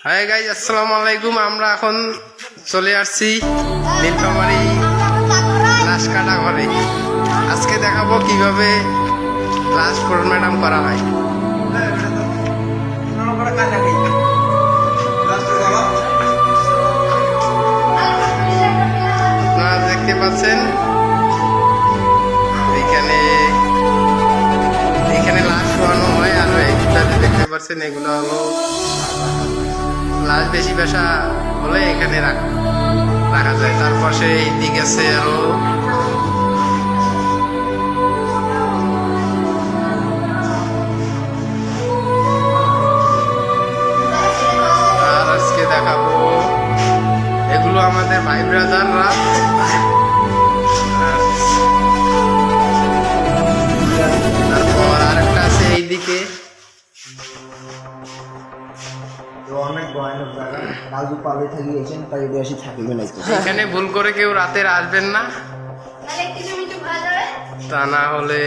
Hi guys, আসসালামু আলাইকুম। আমরা এখন চলে আসছি নীলফামারী লাশ কাটা ঘরে। আজকে দেখাবো কিভাবে লাশ পোস্টমর্টম করা হয়। আপনারা দেখতে পাচ্ছেন এখানে লাশ শোয়ানো হয়। আর এইটাতে দেখতে পাচ্ছেন এগুলো হলো লাশ বেশি পেশা হলে এখানে রাখা যায়। তার পাশে এই দিক আছে আরো আর আজকে দেখাবো এগুলো আমাদের ভাই ব্রাদাররা। তারপর আরেকটা আছে এইদিকে। এখানে ভুল করে কেউ রাতে আসবেন না, তা না হলে